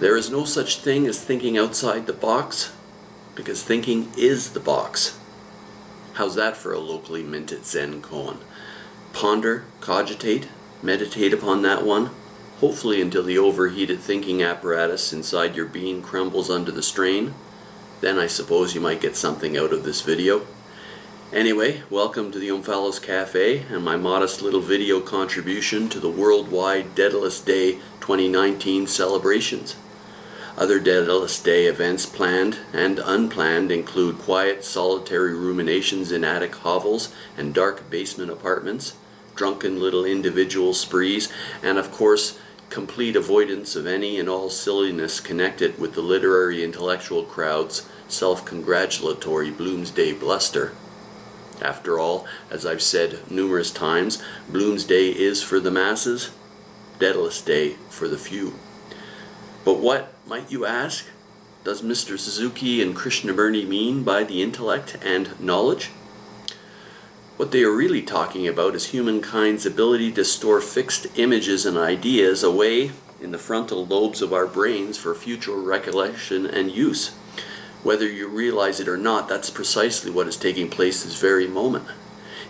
There is no such thing as thinking outside the box, because thinking is the box. How's that for a locally minted Zen koan? Ponder, cogitate, meditate upon that one, hopefully until the overheated thinking apparatus inside your being crumbles under the strain. Then I suppose you might get something out of this video. Anyway, welcome to the Omphalos Cafe and my modest little video contribution to the worldwide Dedalusday 2019 celebrations. Other Dedalusday events planned and unplanned include quiet, solitary ruminations in attic hovels and dark basement apartments, drunken little individual sprees, and of course, complete avoidance of any and all silliness connected with the literary intellectual crowd's self-congratulatory Bloomsday bluster. After all, as I've said numerous times, Bloomsday is for the masses, Dedalusday for the few. But what, might you ask, does Mr. Suzuki and Krishnamurti mean by the intellect and knowledge? What they are really talking about is humankind's ability to store fixed images and ideas away in the frontal lobes of our brains for future recollection and use. Whether you realize it or not, that's precisely what is taking place this very moment.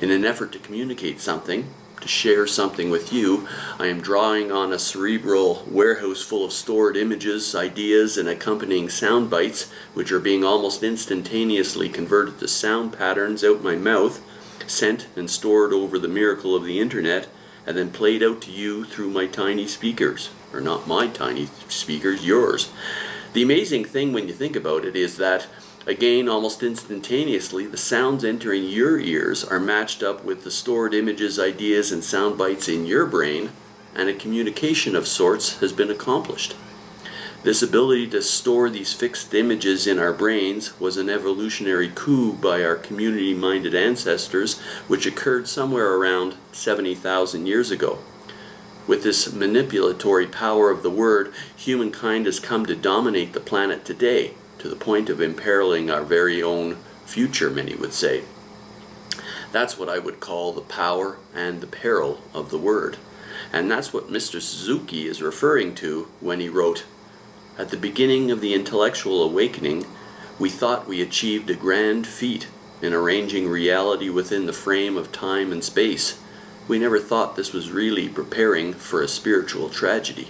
In an effort to communicate something, to share something with you, I am drawing on a cerebral warehouse full of stored images, ideas, and accompanying sound bites, which are being almost instantaneously converted to sound patterns out my mouth, sent and stored over the miracle of the internet, and then played out to you through my tiny speakers. Or not my tiny speakers, yours. The amazing thing when you think about it is that, again, almost instantaneously, the sounds entering your ears are matched up with the stored images, ideas, and sound bites in your brain, and a communication of sorts has been accomplished. This ability to store these fixed images in our brains was an evolutionary coup by our community-minded ancestors, which occurred somewhere around 70,000 years ago. With this manipulatory power of the word, humankind has come to dominate the planet today, to the point of imperiling our very own future, many would say. That's what I would call the power and the peril of the word. And that's what Mr. Suzuki is referring to when he wrote, "At the beginning of the intellectual awakening, we thought we achieved a grand feat in arranging reality within the frame of time and space. We never thought this was really preparing for a spiritual tragedy."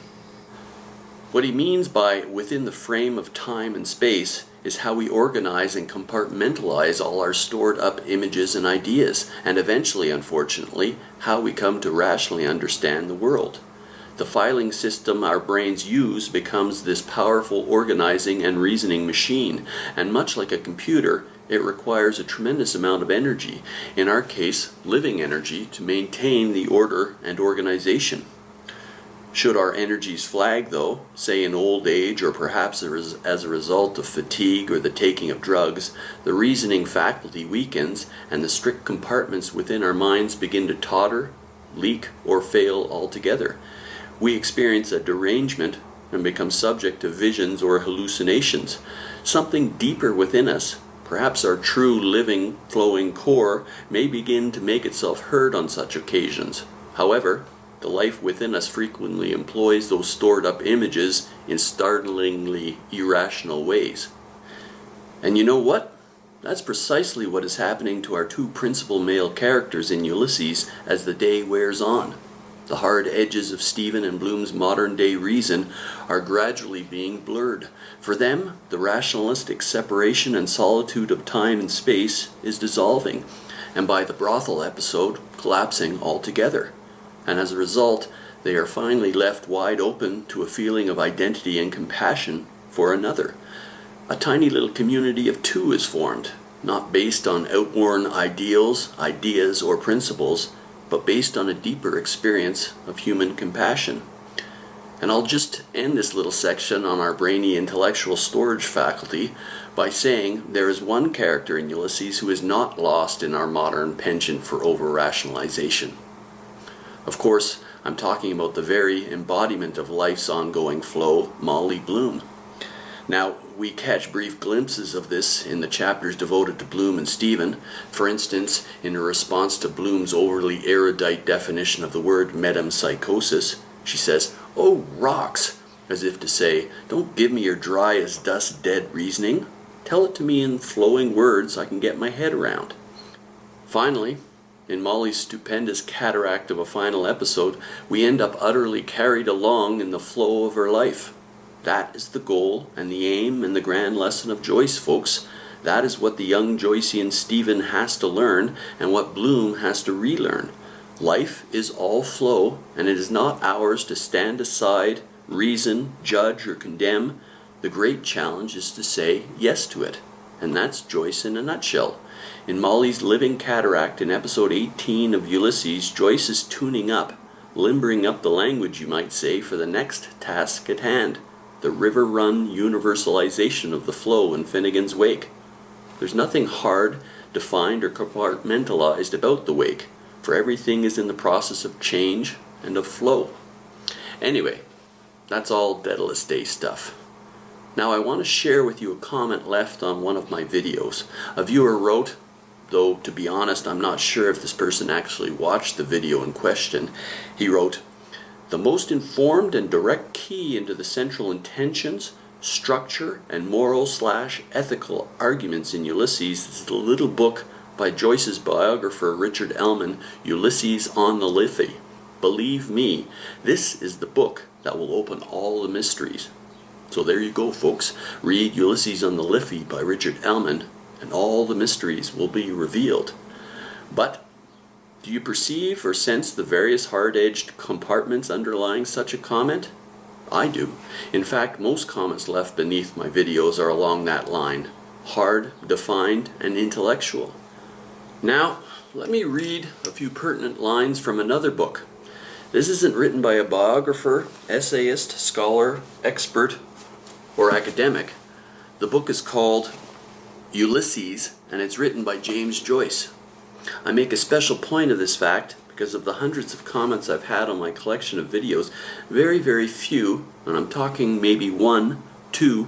What he means by within the frame of time and space is how we organize and compartmentalize all our stored up images and ideas, and eventually, unfortunately, how we come to rationally understand the world. The filing system our brains use becomes this powerful organizing and reasoning machine, and much like a computer, it requires a tremendous amount of energy, in our case, living energy, to maintain the order and organization. Should our energies flag, though, say in old age or perhaps as a result of fatigue or the taking of drugs, the reasoning faculty weakens and the strict compartments within our minds begin to totter, leak, or fail altogether. We experience a derangement and become subject to visions or hallucinations. Something deeper within us, perhaps our true living, flowing core, may begin to make itself heard on such occasions. However, the life within us frequently employs those stored up images in startlingly irrational ways. And you know what? That's precisely what is happening to our two principal male characters in Ulysses as the day wears on. The hard edges of Stephen and Bloom's modern-day reason are gradually being blurred. For them, the rationalistic separation and solitude of time and space is dissolving, and by the brothel episode, collapsing altogether. And as a result, they are finally left wide open to a feeling of identity and compassion for another. A tiny little community of two is formed, not based on outworn ideals, ideas, or principles, but based on a deeper experience of human compassion. And I'll just end this little section on our brainy intellectual storage faculty by saying there is one character in Ulysses who is not lost in our modern penchant for over-rationalization. Of course, I'm talking about the very embodiment of life's ongoing flow, Molly Bloom. Now, we catch brief glimpses of this in the chapters devoted to Bloom and Stephen. For instance, in a response to Bloom's overly erudite definition of the word metempsychosis, she says, "Oh, rocks! as if to say, don't give me your dry as dust dead reasoning. Tell it to me in flowing words I can get my head around. Finally, in Molly's stupendous cataract of a final episode, we end up utterly carried along in the flow of her life. That is the goal and the aim and the grand lesson of Joyce, folks. That is what the young Joycean Stephen has to learn and what Bloom has to relearn. Life is all flow, and it is not ours to stand aside, reason, judge, or condemn. The great challenge is to say yes to it. And that's Joyce in a nutshell. In Molly's living cataract in episode 18 of Ulysses, Joyce is tuning up, limbering up the language, you might say, for the next task at hand, the river-run universalization of the flow in Finnegan's Wake. There's nothing hard, defined, or compartmentalized about the wake, for everything is in the process of change and of flow. Anyway, that's all Dedalusday stuff. Now I want to share with you a comment left on one of my videos. A viewer wrote, though to be honest I'm not sure if this person actually watched the video in question, he wrote, "The most informed and direct key into the central intentions, structure, and moral/ethical arguments in Ulysses is the little book by Joyce's biographer Richard Ellman, Ulysses on the Liffey. Believe me, this is the book that will open all the mysteries." So there you go, folks. Read Ulysses on the Liffey by Richard Ellman, and all the mysteries will be revealed. But do you perceive or sense the various hard-edged compartments underlying such a comment? I do. In fact, most comments left beneath my videos are along that line. Hard, defined, and intellectual. Now, let me read a few pertinent lines from another book. This isn't written by a biographer, essayist, scholar, expert, or academic. The book is called Ulysses, and it's written by James Joyce. I make a special point of this fact because of the hundreds of comments I've had on my collection of videos. Very, very few, and I'm talking maybe 1, 2,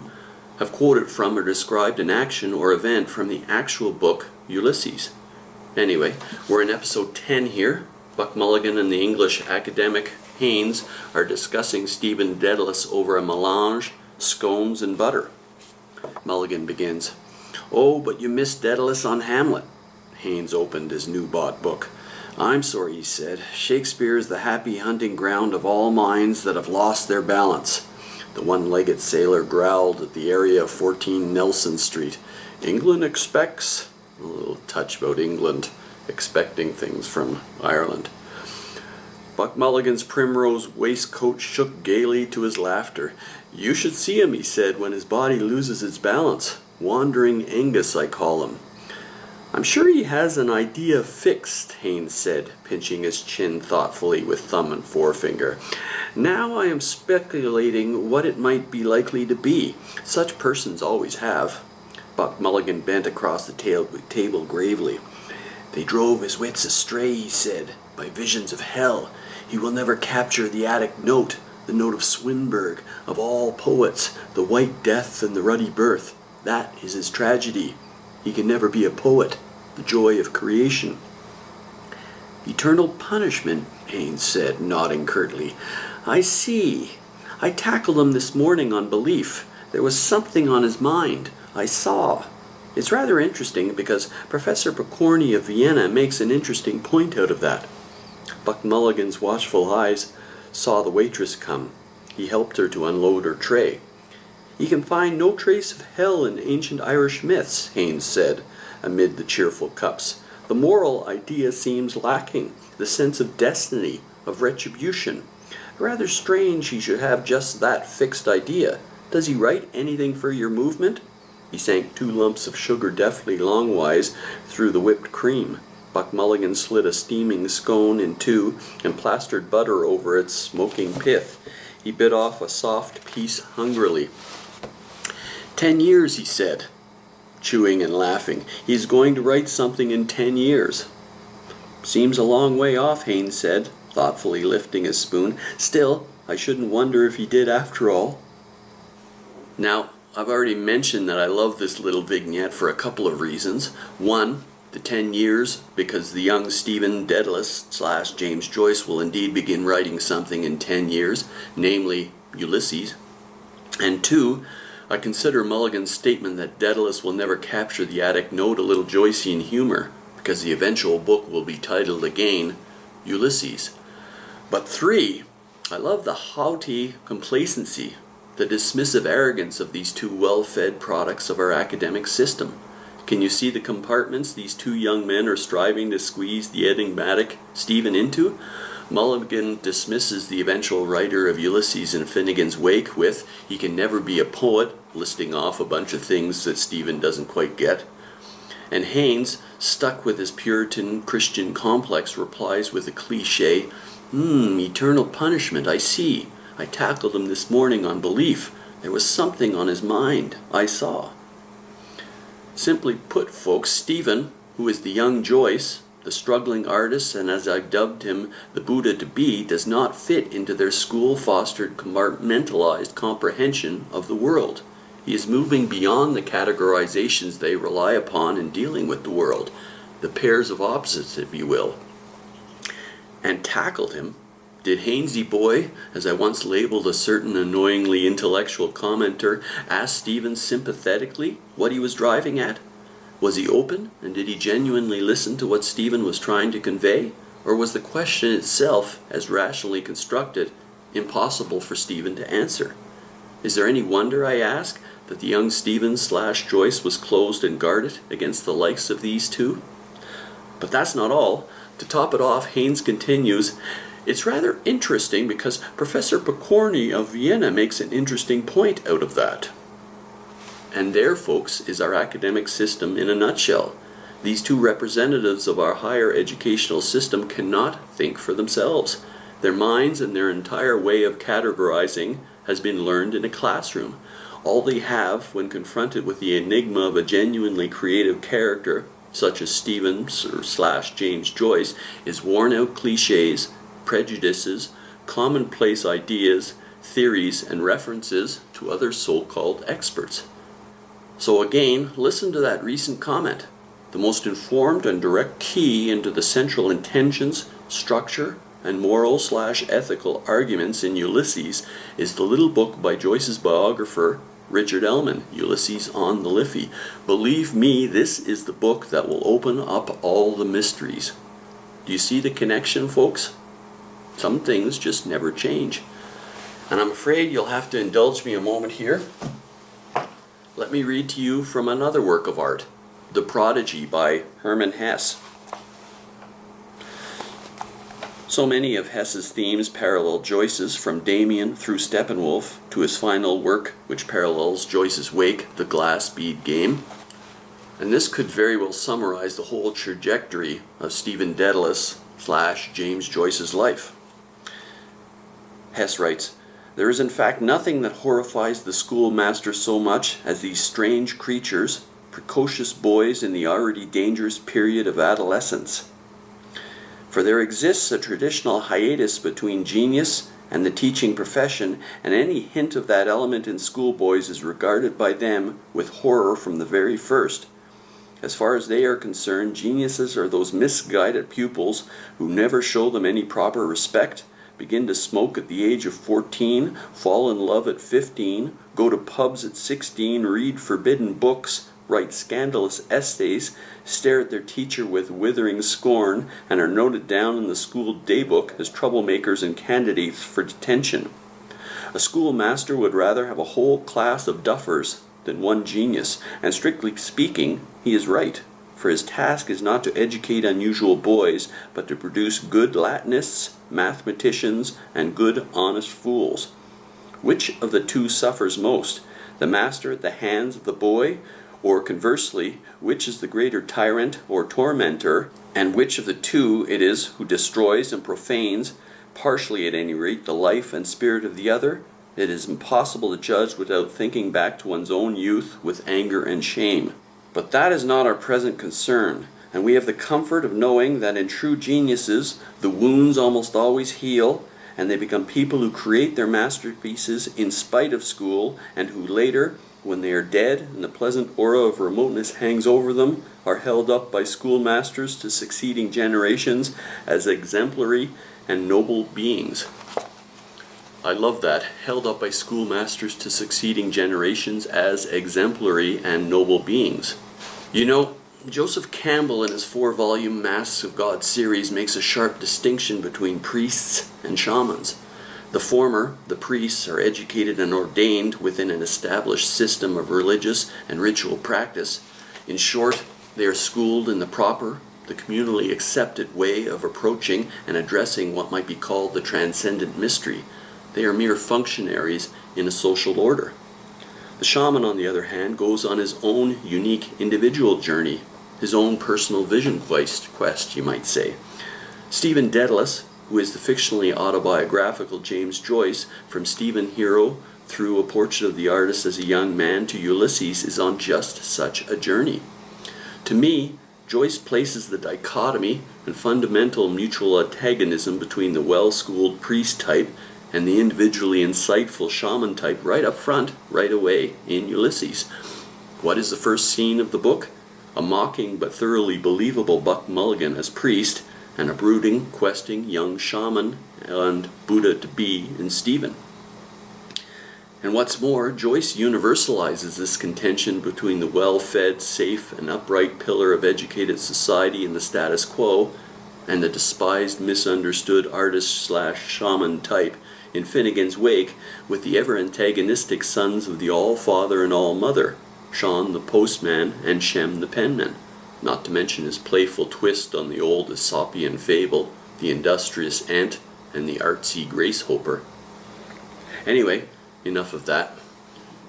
have quoted from or described an action or event from the actual book Ulysses. Anyway, we're in episode 10 here. Buck Mulligan and the English academic Haynes are discussing Stephen Dedalus over a melange, scones and butter. Mulligan begins, "Oh, but you missed Dedalus on Hamlet." Haynes opened his new-bought book. "I'm sorry," he said. "Shakespeare is the happy hunting ground of all minds that have lost their balance." The one-legged sailor growled at the area of 14 Nelson Street. "England expects..." A little touch about England expecting things from Ireland. Buck Mulligan's primrose waistcoat shook gaily to his laughter. "You should see him," he said, "when his body loses its balance. Wandering Angus, I call him." "I'm sure he has an idea fixed," Haynes said, pinching his chin thoughtfully with thumb and forefinger. "Now I am speculating what it might be likely to be. Such persons always have." Buck Mulligan bent across the table gravely. "They drove his wits astray," he said, "by visions of hell. He will never capture the Attic note, the note of Swinburne, of all poets, the white death and the ruddy birth. That is his tragedy. He can never be a poet, the joy of creation." "Eternal punishment," Haynes said, nodding curtly. "I see. I tackled him this morning on belief. There was something on his mind. I saw. It's rather interesting because Professor Pokorny of Vienna makes an interesting point out of that." Buck Mulligan's watchful eyes saw the waitress come. He helped her to unload her tray. "He can find no trace of hell in ancient Irish myths," Haynes said, amid the cheerful cups. "The moral idea seems lacking, the sense of destiny, of retribution. Rather strange he should have just that fixed idea. Does he write anything for your movement?" He sank 2 lumps of sugar deftly longwise through the whipped cream. Buck Mulligan slid a steaming scone in 2 and plastered butter over its smoking pith. He bit off a soft piece hungrily. 10 years, he said, chewing and laughing. "He's going to write something in 10 years. "Seems a long way off," Haynes said, thoughtfully lifting his spoon. "Still, I shouldn't wonder if he did after all." Now, I've already mentioned that I love this little vignette for a couple of reasons. One, the 10 years, because the young Stephen Dedalus / James Joyce will indeed begin writing something in 10 years, namely Ulysses. And 2, I consider Mulligan's statement that Dedalus will never capture the attic note a little Joycean humor, because the eventual book will be titled again, Ulysses. But 3, I love the haughty complacency, the dismissive arrogance of these two well-fed products of our academic system. Can you see the compartments these two young men are striving to squeeze the enigmatic Stephen into? Mulligan dismisses the eventual writer of Ulysses in Finnegan's wake with, he can never be a poet, listing off a bunch of things that Stephen doesn't quite get. And Haynes, stuck with his Puritan Christian complex, replies with a cliche, eternal punishment, I see. I tackled him this morning on belief. There was something on his mind, I saw. Simply put, folks, Stephen, who is the young Joyce, the struggling artist, and as I've dubbed him, the Buddha to be, does not fit into their school-fostered, compartmentalized comprehension of the world. He is moving beyond the categorizations they rely upon in dealing with the world, the pairs of opposites, if you will. And tackled him. Did Hainesy boy, as I once labeled a certain annoyingly intellectual commenter, ask Stephen sympathetically what he was driving at? Was he open, and did he genuinely listen to what Stephen was trying to convey? Or was the question itself, as rationally constructed, impossible for Stephen to answer? Is there any wonder, I ask, that the young Stephen/Joyce was closed and guarded against the likes of these two? But that's not all. To top it off, Haynes continues, it's rather interesting because Professor Pokorny of Vienna makes an interesting point out of that. And there, folks, is our academic system in a nutshell. These two representatives of our higher educational system cannot think for themselves. Their minds and their entire way of categorizing has been learned in a classroom. All they have, when confronted with the enigma of a genuinely creative character, such as Stephen/James Joyce, is worn-out cliches, prejudices, commonplace ideas, theories, and references to other so-called experts. So again, listen to that recent comment. The most informed and direct key into the central intentions, structure, and moral/ethical arguments in Ulysses is the little book by Joyce's biographer, Richard Ellman, Ulysses on the Liffey. Believe me, this is the book that will open up all the mysteries. Do you see the connection, folks? Some things just never change. And I'm afraid you'll have to indulge me a moment here. Let me read to you from another work of art, The Prodigy by Hermann Hesse. So many of Hesse's themes parallel Joyce's, from Damien through Steppenwolf to his final work, which parallels Joyce's Wake, The Glass Bead Game. And this could very well summarize the whole trajectory of Stephen Dedalus/James Joyce's life. Hesse writes, there is in fact nothing that horrifies the schoolmaster so much as these strange creatures, precocious boys in the already dangerous period of adolescence. For there exists a traditional hiatus between genius and the teaching profession, and any hint of that element in schoolboys is regarded by them with horror from the very first. As far as they are concerned, geniuses are those misguided pupils who never show them any proper respect, begin to smoke at the age of 14, fall in love at 15, go to pubs at 16, read forbidden books, write scandalous essays, stare at their teacher with withering scorn, and are noted down in the school daybook as troublemakers and candidates for detention. A schoolmaster would rather have a whole class of duffers than one genius, and strictly speaking, he is right, for his task is not to educate unusual boys, but to produce good Latinists, mathematicians, and good honest fools. Which of the two suffers most, the master at the hands of the boy, or conversely, which is the greater tyrant or tormentor, and which of the two it is who destroys and profanes, partially at any rate, the life and spirit of the other? It is impossible to judge without thinking back to one's own youth with anger and shame. But that is not our present concern, and we have the comfort of knowing that in true geniuses the wounds almost always heal, and they become people who create their masterpieces in spite of school, and who later, when they are dead and the pleasant aura of remoteness hangs over them, are held up by schoolmasters to succeeding generations as exemplary and noble beings. I love that. Held up by schoolmasters to succeeding generations as exemplary and noble beings. You know, Joseph Campbell in his 4-volume Masks of God series makes a sharp distinction between priests and shamans. The former, the priests, are educated and ordained within an established system of religious and ritual practice. In short, they are schooled in the proper, the communally accepted way of approaching and addressing what might be called the transcendent mystery. They are mere functionaries in a social order. The shaman, on the other hand, goes on his own unique individual journey, his own personal vision quest, you might say. Stephen Dedalus, who is the fictionally autobiographical James Joyce, from Stephen Hero through A Portrait of the Artist as a Young Man to Ulysses, is on just such a journey. To me, Joyce places the dichotomy and fundamental mutual antagonism between the well-schooled priest type and the individually insightful shaman type right up front, right away, in Ulysses. What is the first scene of the book? A mocking but thoroughly believable Buck Mulligan as priest, and a brooding, questing young shaman and Buddha-to-be in Stephen. And what's more, Joyce universalizes this contention between the well-fed, safe, and upright pillar of educated society in the status quo and the despised, misunderstood artist/shaman type in Finnegan's Wake with the ever-antagonistic sons of the All-Father and All-Mother, Sean the postman and Shem the penman, not to mention his playful twist on the old Aesopian fable, the industrious ant and the artsy gracehoper. Anyway, enough of that.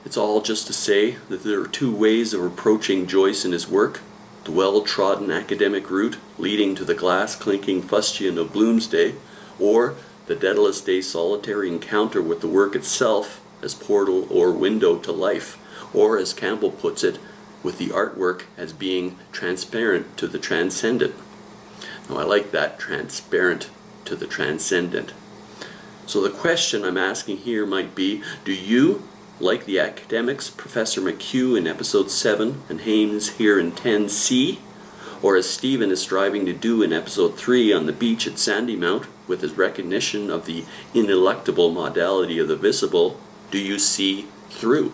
It's all just to say that there are two ways of approaching Joyce in his work: the well-trodden academic route leading to the glass-clinking fustian of Bloomsday, or the Dedalusday solitary encounter with the work itself as portal or window to life, or as Campbell puts it, with the artwork as being transparent to the transcendent. Now I like that, transparent to the transcendent. So the question I'm asking here might be, do you, like the academics, Professor McHugh in episode 7 and Haynes here in 10C, or as Stephen is striving to do in episode 3 on the beach at Sandymount with his recognition of the ineluctable modality of the visible, do you see through?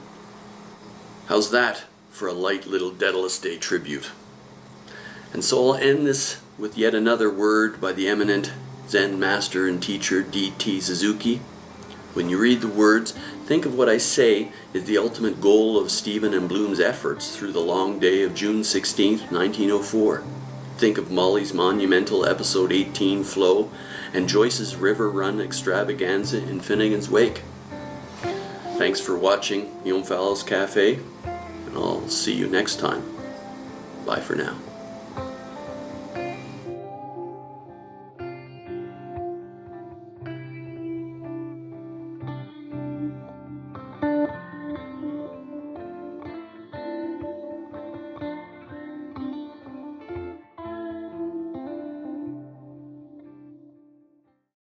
How's that for a light little Dedalusday tribute? And so I'll end this with yet another word by the eminent Zen master and teacher D.T. Suzuki. When you read the words, think of what I say is the ultimate goal of Stephen and Bloom's efforts through the long day of June 16, 1904. Think of Molly's monumental episode 18 flow and Joyce's river run extravaganza in Finnegan's Wake. Thanks for watching Young Fowls Cafe, and I'll see you next time. Bye for now.